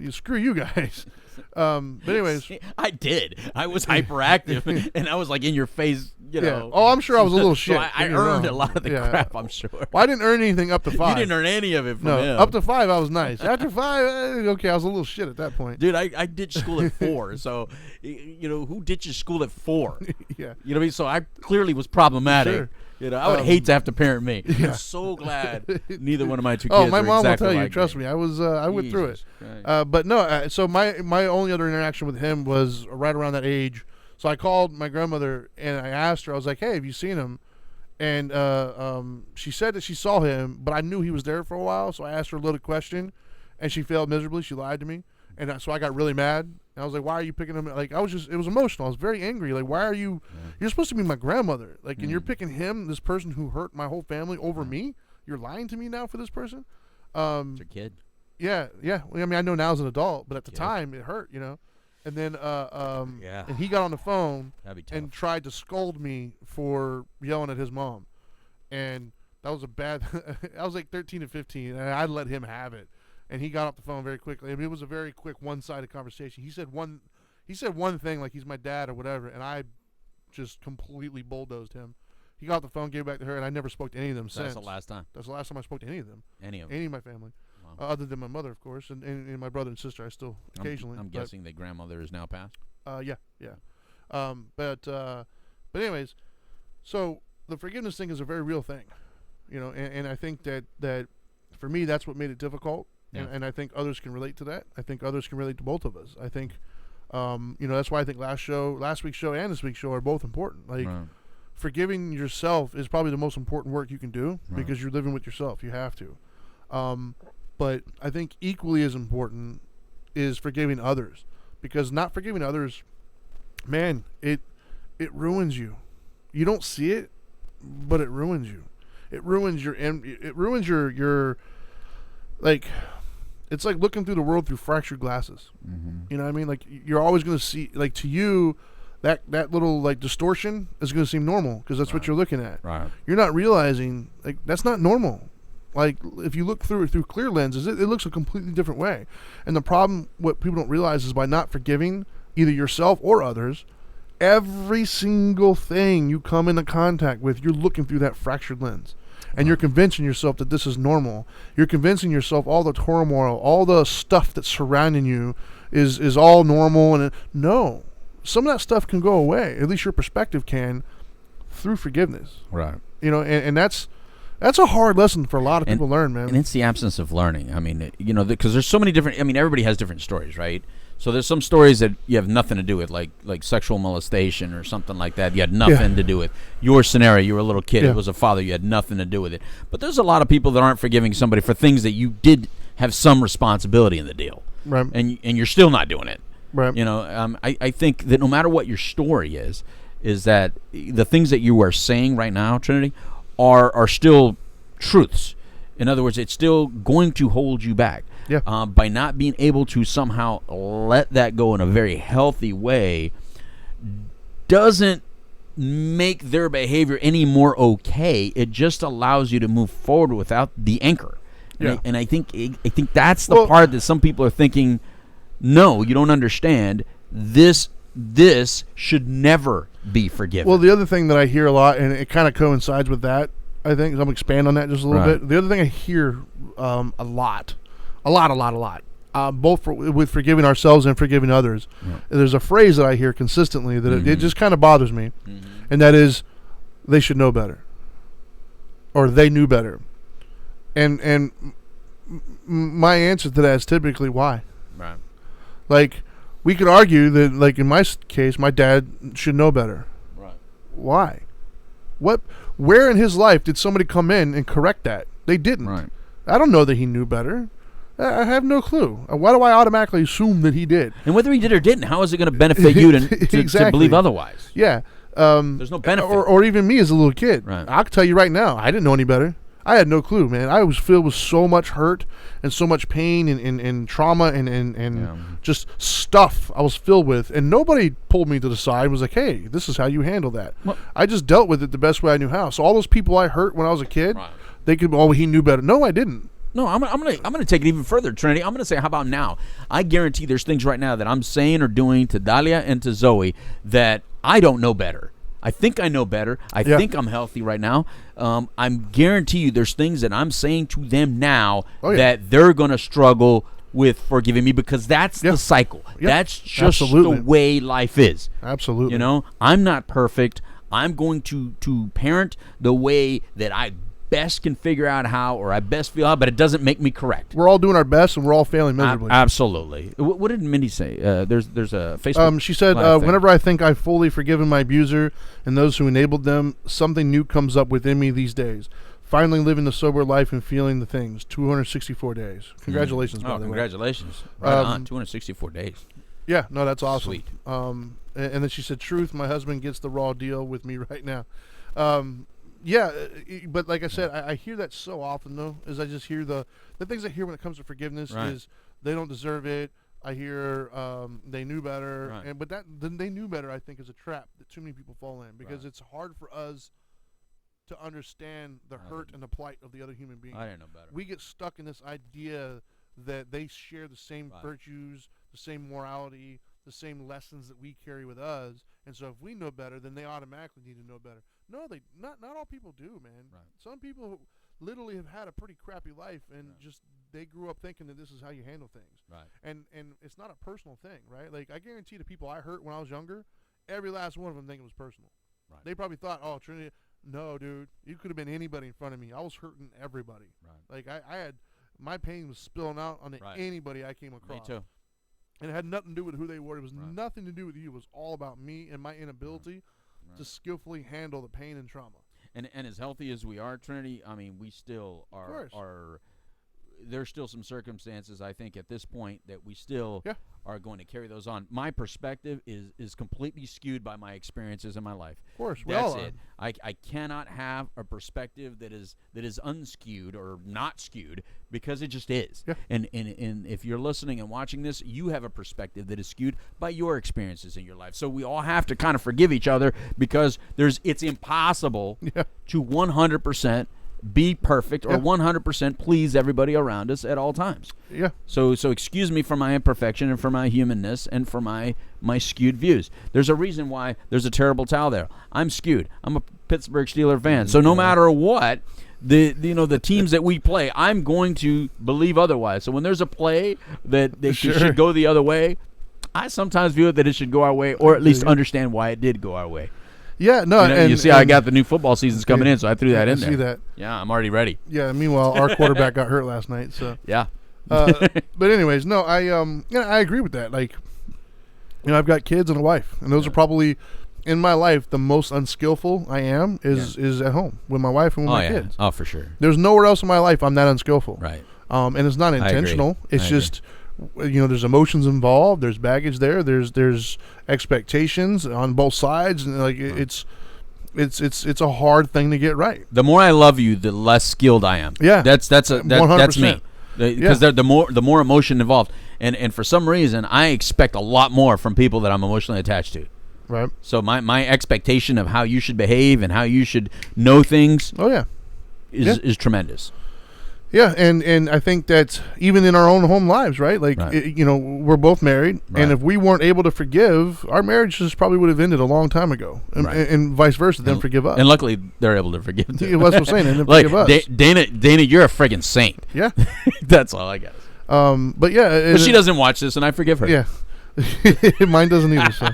Screw you guys. But anyways. I did. I was hyperactive, and I was like in your face, Oh, I'm sure I was a little shit. So I earned a lot of the crap, I'm sure. Well, I didn't earn anything up to 5. You didn't earn any of it from him. Up to 5, I was nice. After 5, okay, I was a little shit at that point. Dude, I ditched school at 4, so, who ditches school at 4? Yeah. You know what I mean? So I clearly was problematic. Sure. I would hate to have to parent me. Yeah. I'm so glad neither one of my 2 kids. Oh, my mom exactly will tell you. Like trust me. I went through it. But no. So my only other interaction with him was right around that age. So I called my grandmother and I asked her. I was like, "Hey, have you seen him?" And she said that she saw him, but I knew he was there for a while. So I asked her a little question, and she failed miserably. She lied to me, and so I got really mad. And I was like, why are you picking him? Like, it was emotional. I was very angry. Like, why are you, you're supposed to be my grandmother. Like, and you're picking him, this person who hurt my whole family, over me? You're lying to me now for this person? It's your kid. Yeah. Well, I mean, I know now as an adult, but at the time, it hurt, And then, and he got on the phone and tried to scold me for yelling at his mom. And that was I was like 13 to 15, and I let him have it. And he got off the phone very quickly. I mean, it was a very quick one-sided conversation. He said one thing, like he's my dad or whatever, and I just completely bulldozed him. He got off the phone, gave it back to her, and I never spoke to any of them since. That's the last time. That's the last time I spoke to any of them. Any of my family. Wow. Other than my mother, of course, and my brother and sister, I still occasionally. I'm guessing that grandmother is now passed? Yeah. But anyways, so the forgiveness thing is a very real thing, and I think that for me, that's what made it difficult. Yeah. And I think others can relate to that. I think others can relate to both of us. I think, that's why I think last week's show and this week's show are both important. Like, forgiving yourself is probably the most important work you can do because you're living with yourself. You have to. But I think equally as important is forgiving others, because not forgiving others, man, it ruins you. You don't see it, but it ruins you. It ruins your like. It's like looking through the world through fractured glasses. Mm-hmm. You know what I mean? Like, you're always going to see, like, to you, that little, like, distortion is going to seem normal because that's what you're looking at. Right. You're not realizing, like, that's not normal. Like, if you look through it through clear lenses, it looks a completely different way. And the problem, what people don't realize, is by not forgiving either yourself or others, every single thing you come into contact with, you're looking through that fractured lens. And you're convincing yourself that this is normal. You're convincing yourself all the turmoil, all the stuff that's surrounding you is all normal. And no, some of that stuff can go away. At least your perspective can, through forgiveness. Right. You know, and that's a hard lesson for a lot of people to learn, man. And it's the absence of learning. I mean, you know, because there's so many different. I mean, everybody has different stories, right? So there's some stories that you have nothing to do with, like sexual molestation or something like that. You had nothing to do with your scenario. You were a little kid. It was a father. You had nothing to do with it. But there's a lot of people that aren't forgiving somebody for things that you did have some responsibility in the deal, right? And you're still not doing it, right? You know, I think that no matter what your story is that the things that you are saying right now, Trinity, are still truths. In other words, it's still going to hold you back. Yeah. By not being able to somehow let that go in a very healthy way doesn't make their behavior any more okay. It just allows you to move forward without the anchor. And I think that's the part that some people are thinking, no, you don't understand. This should never be forgiven. Well, the other thing that I hear a lot, and it kind of coincides with that, I think, I'm going to expand on that just a little bit. The other thing I hear a lot, both with forgiving ourselves and forgiving others. Yeah. There's a phrase that I hear consistently that it just kind of bothers me, and that is, they should know better, or they knew better. And my answer to that is typically why. Right. Like, we could argue that, like in my case, my dad should know better. Right. Why? Where in his life did somebody come in and correct that? They didn't. Right. I don't know that he knew better. I have no clue. Why do I automatically assume that he did? And whether he did or didn't, how is it going to benefit you to believe otherwise? Yeah. There's no benefit. Or even me as a little kid. Right. I'll tell you right now, I didn't know any better. I had no clue, man. I was filled with so much hurt and so much pain and trauma and just stuff I was filled with. And nobody pulled me to the side and was like, hey, this is how you handle that. Well, I just dealt with it the best way I knew how. So all those people I hurt when I was a kid, they could, he knew better. No, I didn't. No, I'm gonna take it even further, Trinity. I'm gonna say, how about now? I guarantee there's things right now that I'm saying or doing to Dahlia and to Zoe that I don't know better. I think I know better. I think I'm healthy right now. I'm guarantee you there's things that I'm saying to them now that they're gonna struggle with forgiving me, because that's the cycle. That's just the way life is. Absolutely. You know, I'm not perfect. I'm going to parent the way that I best can figure out how, or I best feel how, but it doesn't make me correct. We're all doing our best, and we're all failing miserably. Absolutely. What did Mindy say? There's a Facebook. She said, whenever I think I've fully forgiven my abuser and those who enabled them, something new comes up within me these days. Finally living the sober life and feeling the things. 264 days. Congratulations, by the way. Congratulations. Right on. 264 days. Yeah, no, that's awesome. Sweet. And then she said, truth, my husband gets the raw deal with me right now. Yeah, but like I said, I hear that so often, though, is I just hear the things I hear when it comes to forgiveness is they don't deserve it. I hear they knew better. Right. But then they knew better, I think, is a trap that too many people fall in, because it's hard for us to understand the hurt and the plight of the other human being. I didn't know better. We get stuck in this idea that they share the same virtues, the same morality, the same lessons that we carry with us, and so if we know better, then they automatically need to know better. No, not all people do, man. Right. Some people literally have had a pretty crappy life, and just they grew up thinking that this is how you handle things. Right. And it's not a personal thing, right? Like, I guarantee the people I hurt when I was younger, every last one of them think it was personal. Right. They probably thought, oh, Trinity, no, dude, you could have been anybody in front of me. I was hurting everybody. Right. Like, I had my pain was spilling out on anybody I came across. Me too. And it had nothing to do with who they were. It was nothing to do with you. It was all about me and my inability to skillfully handle the pain and trauma. And as healthy as we are, Trinity, I mean, we still are there's still some circumstances, I think, at this point that we still are going to carry those on. My perspective is completely skewed by my experiences in my life. Of course, that's it. I cannot have a perspective that is unskewed or not skewed, because it just is. Yeah. And if you're listening and watching this, you have a perspective that is skewed by your experiences in your life. So we all have to kind of forgive each other, because it's impossible to 100% be perfect or 100% please everybody around us at all times. Yeah. So excuse me for my imperfection and for my humanness and for my skewed views. There's a reason why there's a terrible towel there. I'm skewed. I'm a Pittsburgh Steelers fan. So no matter what, the teams that we play, I'm going to believe otherwise. So when there's a play that should go the other way, I sometimes view it that it should go our way, or at least understand why it did go our way. Yeah, no, and you see, I got the new football season's coming in, so I threw that in there. I see that. Yeah, I'm already ready. Yeah. Meanwhile, our quarterback got hurt last night, so yeah. But anyways, no, I agree with that. Like, I've got kids and a wife, and those are probably in my life the most unskillful I am is at home with my wife and with my kids. Oh, for sure. There's nowhere else in my life I'm that unskillful. Right. And it's not intentional. It's just, there's emotions involved. There's baggage there. There's expectations on both sides, and like it's a hard thing to get right. The more I love you, the less skilled I am. Yeah, that's me. Because the more emotion involved, and for some reason I expect a lot more from people that I'm emotionally attached to. Right. So my expectation of how you should behave and how you should know things. Is tremendous. Yeah, and I think that even in our own home lives, right? Like, we're both married, and if we weren't able to forgive, our marriages probably would have ended a long time ago, and vice versa. Then forgive us. And luckily, they're able to forgive. That's what I'm saying. And then forgive us. Dana, you're a friggin' saint. Yeah, that's all I guess. But yeah, but she doesn't watch this, and I forgive her. Yeah, mine doesn't either. So,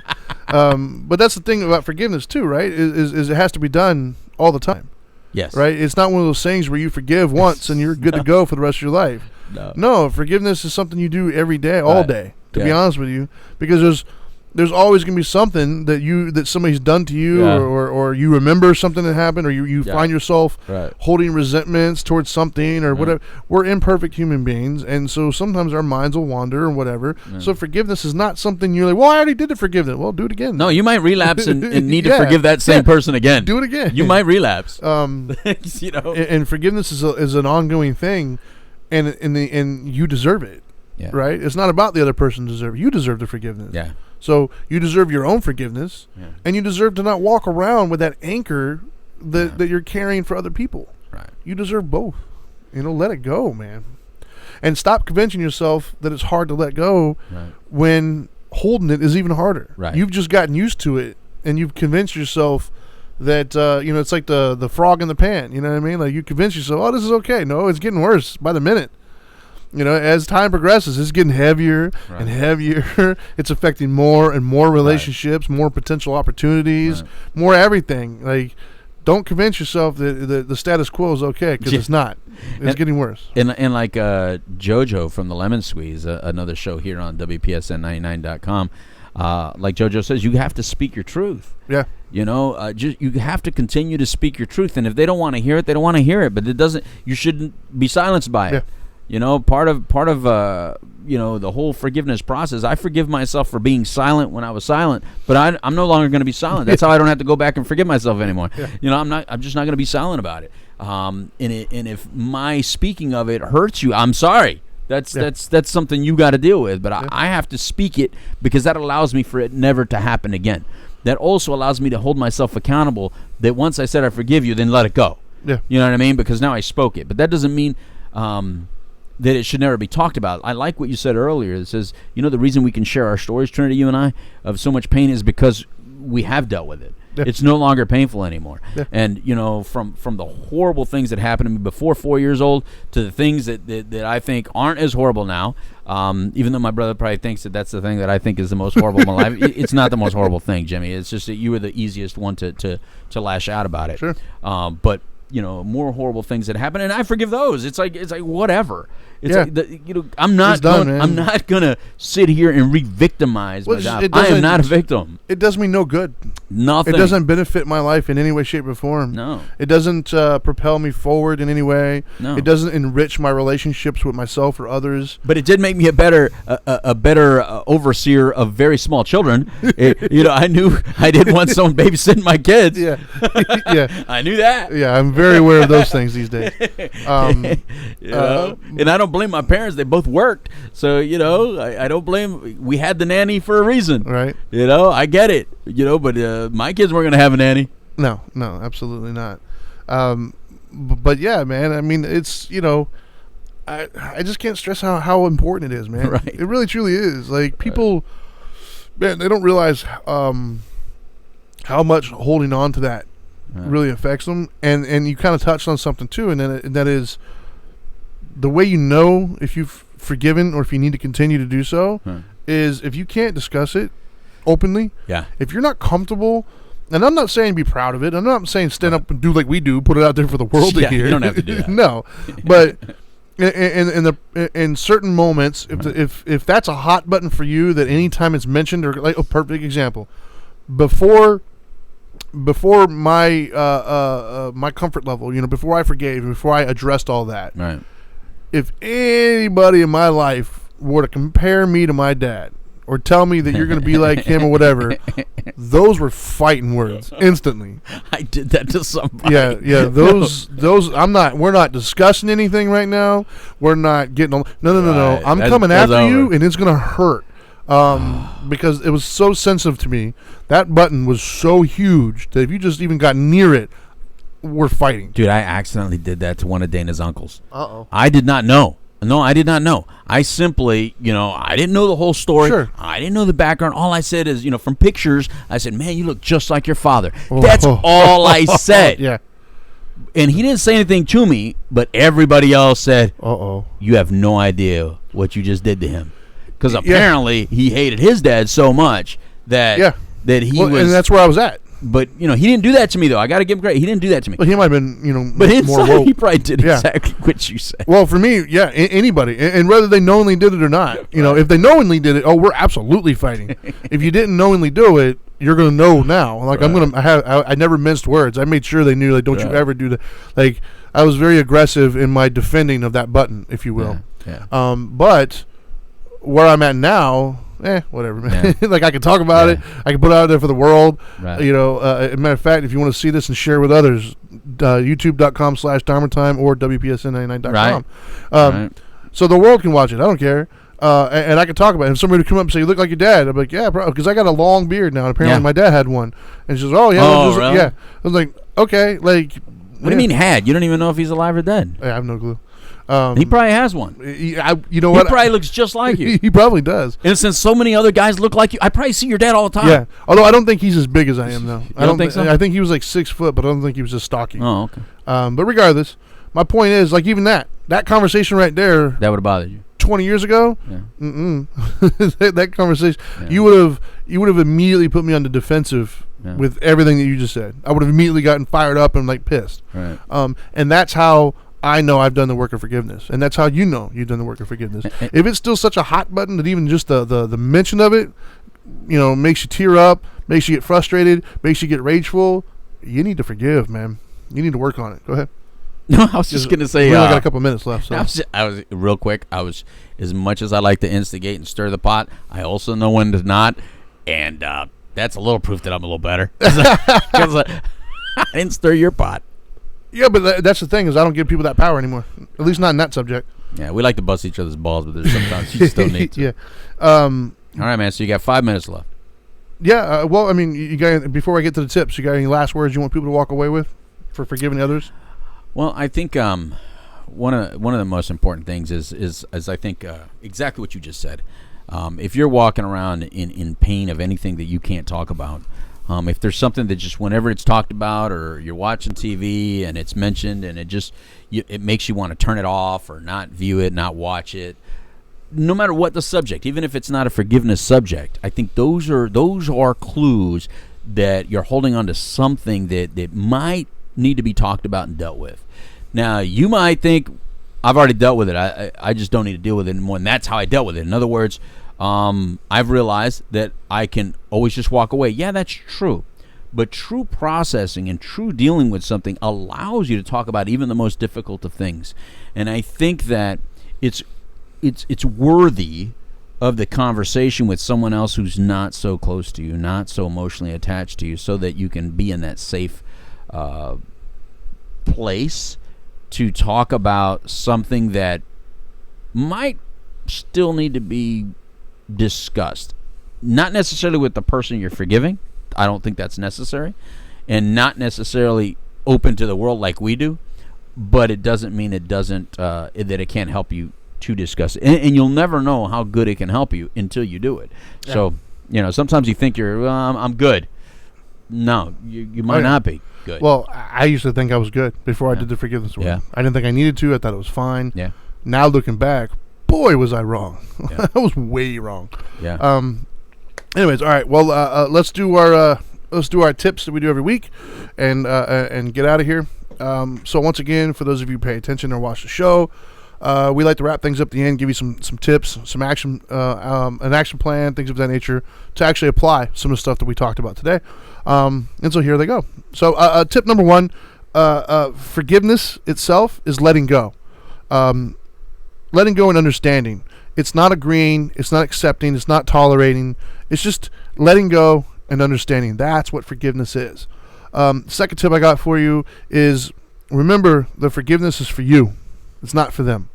but that's the thing about forgiveness too, right? Is it has to be done all the time. Yes. Right? It's not one of those things where you forgive once and you're good to go for the rest of your life. No, forgiveness is something you do every day, all day, to be honest with you, because there's always going to be something that somebody's done to you, or you remember something that happened, or you find yourself holding resentments towards something or whatever. We're imperfect human beings, and so sometimes our minds will wander or whatever. So forgiveness is not something you're like, well, I already did the forgiveness. Well, do it again. No, you might relapse and need to forgive that same person again. Do it again. You might relapse. And forgiveness is an ongoing thing, and you deserve it. Yeah. Right? It's not about the other person deserving. You deserve the forgiveness. Yeah. So you deserve your own forgiveness, and you deserve to not walk around with that anchor that you're carrying for other people. Right. You deserve both. Let it go, man. And stop convincing yourself that it's hard to let go when holding it is even harder. Right. You've just gotten used to it, and you've convinced yourself that, it's like the frog in the pan. You know what I mean? Like, you convince yourself, oh, this is okay. No, it's getting worse by the minute. As time progresses, it's getting heavier and heavier. It's affecting more and more relationships, more potential opportunities, more everything. Like, don't convince yourself that the status quo is okay, because it's not. It's getting worse. And like JoJo from the Lemon Squeeze, another show here on WPSN99.com, like JoJo says, you have to speak your truth. Yeah. You have to continue to speak your truth. And if they don't want to hear it, they don't want to hear it. But you shouldn't be silenced by it. Part of the whole forgiveness process, I forgive myself for being silent when I was silent, but I'm no longer going to be silent. That's how I don't have to go back and forgive myself anymore. I'm just not going to be silent about it. And if my speaking of it hurts you, I'm sorry. That's something you got to deal with. But I have to speak it, because that allows me for it never to happen again. That also allows me to hold myself accountable, that once I said I forgive you, then let it go. Yeah. You know what I mean? Because now I spoke it. But that doesn't mean that it should never be talked about. I like what you said earlier. It says, the reason we can share our stories, Trinity, you and I, of so much pain is because we have dealt with it. Yeah. It's no longer painful anymore. Yeah. And, from the horrible things that happened to me before 4 years old to the things that I think aren't as horrible now, even though my brother probably thinks that that's the thing that I think is the most horrible in my life. It's not the most horrible thing, Jimmy. It's just that you were the easiest one to lash out about it. Sure. But more horrible things that happen, and I forgive those. It's like whatever. It's like I'm not gonna sit here and re-victimize myself. I am not a victim. It does me no good. Nothing. It doesn't benefit my life in any way, shape, or form. No. It doesn't propel me forward in any way. No. It doesn't enrich my relationships with myself or others. But it did make me a better overseer of very small children. I knew I didn't want someone babysitting my kids. Yeah. Yeah. I knew that. Yeah, I'm very aware of those things these days. And I don't blame my parents. They both worked. So, I don't blame. We had the nanny for a reason. Right. I get it. But my kids weren't going to have a nanny. No, absolutely not. But yeah, man. I mean, it's I just can't stress how important it is, man. Right. It really truly is. Like people, man, they don't realize how much holding on to that really affects them. And you kind of touched on something too, and that is the way you know if you've forgiven or if you need to continue to do so is if you can't discuss it openly. Yeah. If you're not comfortable, and I'm not saying be proud of it. I'm not saying stand up and do like we do, put it out there for the world to hear. You don't have to do that. No, but in certain moments, if that's a hot button for you, that anytime it's mentioned, or like a perfect example, before my my comfort level, before I forgave, before I addressed all that, right. If anybody in my life were to compare me to my dad or tell me that you're going to be like him or whatever, those were fighting words instantly. I did that to somebody. Yeah. Those. We're not discussing anything right now. We're not getting. No. I'm coming after you, and it's going to hurt. Because it was so sensitive to me. That button was so huge that if you just even got near it, we're fighting. Dude, I accidentally did that to one of Dana's uncles. Uh-oh. I did not know. No, I did not know. I simply, I didn't know the whole story. Sure. I didn't know the background. All I said is, from pictures, I said, man, you look just like your father. That's all I said. Yeah. And he didn't say anything to me, but everybody else said, uh-oh, you have no idea what you just did to him. Because apparently he hated his dad so much that he was... And that's where I was at. But, he didn't do that to me, though. I got to give him credit. He didn't do that to me. But he might have been, but more inside, woke. he probably did exactly what you said. Well, for me, anybody. And whether they knowingly did it or not. If they knowingly did it, we're absolutely fighting. If you didn't knowingly do it, you're going to know now. Like, I never minced words. I made sure they knew, like, don't you ever do that. Like, I was very aggressive in my defending of that button, if you will. Yeah. But where I'm at now... whatever, man. Yeah. Like, I can talk about it. I can put it out there for the world. Right. As a matter of fact, if you want to see this and share with others, youtube.com/Dharma Time or WPSN99.com. Right. So the world can watch it. I don't care. And I can talk about it. If somebody would come up and say, you look like your dad, I'm like, yeah, bro, because I got a long beard now. And apparently my dad had one. And she says, oh, yeah. Really? Yeah. I was like, okay. Like, what do you mean had? You don't even know if he's alive or dead. I have no clue. He probably has one. You know what? He probably looks just like you. He probably does. And since so many other guys look like you, I probably see your dad all the time. Yeah. Although I don't think he's as big as I am, though. I don't think so? I think he was like 6 foot, but I don't think he was just stocky. Oh, okay. But regardless, my point is, like, even that conversation right there. That would have bothered you. 20 years ago? Yeah. that conversation. Yeah. You would have immediately put me on the defensive with everything that you just said. I would have immediately gotten fired up and, like, pissed. Right. And that's how I know I've done the work of forgiveness, and that's how you know you've done the work of forgiveness. If it's still such a hot button that even just the mention of it, makes you tear up, makes you get frustrated, makes you get rageful, you need to forgive, man. You need to work on it. Go ahead. No, I was just gonna say. We only got a couple minutes left. So. I was real quick. As much as I like to instigate and stir the pot, I also know when to not, and that's a little proof that I'm a little better because I didn't stir your pot. Yeah, but that's the thing is I don't give people that power anymore. At least not in that subject. Yeah, we like to bust each other's balls, but there's sometimes you still need to. Yeah. All right, man. So you got 5 minutes left. Yeah. Well, I mean, you got before I get to the tips, you got any last words you want people to walk away with for forgiving others? Well, I think one of the most important things is I think exactly what you just said. If you're walking around in pain of anything that you can't talk about. If there's something that just whenever it's talked about or you're watching TV and it's mentioned and it makes you want to turn it off or not view it, not watch it, no matter what the subject, even if it's not a forgiveness subject, I think those are clues that you're holding on to something that might need to be talked about and dealt with. Now, you might think, I've already dealt with it. I just don't need to deal with it anymore, and that's how I dealt with it. In other words, I've realized that I can always just walk away. Yeah, that's true. But true processing and true dealing with something allows you to talk about even the most difficult of things. And I think that it's worthy of the conversation with someone else who's not so close to you, not so emotionally attached to you, so that you can be in that safe place to talk about something that might still need to be discussed. Not necessarily with the person you're forgiving. I don't think that's necessary. And not necessarily open to the world like we do. but it doesn't mean it doesn't that it can't help you to discuss it. And you'll never know how good it can help you until you do it. Yeah. So, sometimes you think I'm good. No, you might not be good. Well, I used to think I was good before I did the forgiveness work. Yeah. I didn't think I needed to. I thought it was fine. Yeah. Now looking back, boy, was I wrong. Yeah. I was way wrong. Yeah. Anyways, all right. Well, let's do our tips that we do every week, and get out of here. So once again, for those of you who pay attention or watch the show, we like to wrap things up at the end, give you some tips, some action, an action plan, things of that nature to actually apply some of the stuff that we talked about today. And so here they go. So tip number 1, forgiveness itself is letting go. Letting go and understanding. It's not agreeing. It's not accepting. It's not tolerating. It's just letting go and understanding. That's what forgiveness is. Second tip I got for you is remember the forgiveness is for you. It's not for them.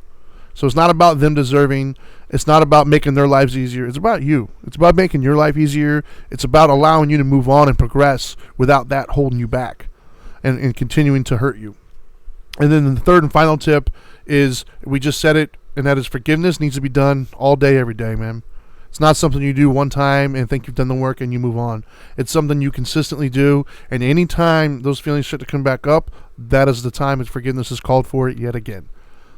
So it's not about them deserving. It's not about making their lives easier. It's about you. It's about making your life easier. It's about allowing you to move on and progress without that holding you back and continuing to hurt you. And then the third and final tip is, we just said it, and that is forgiveness needs to be done all day, every day, man. It's not something you do one time and think you've done the work and you move on. It's something you consistently do, and any time those feelings start to come back up, that is the time that forgiveness is called for yet again.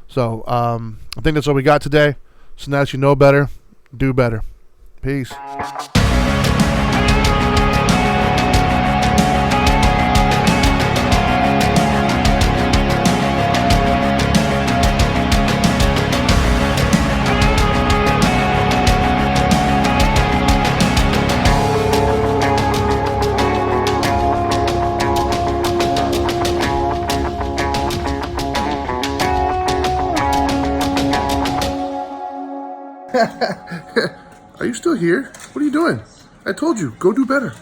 So I think that's all we got today. So now that you know better, do better. Peace. Are you still here? What are you doing? I told you, go do better.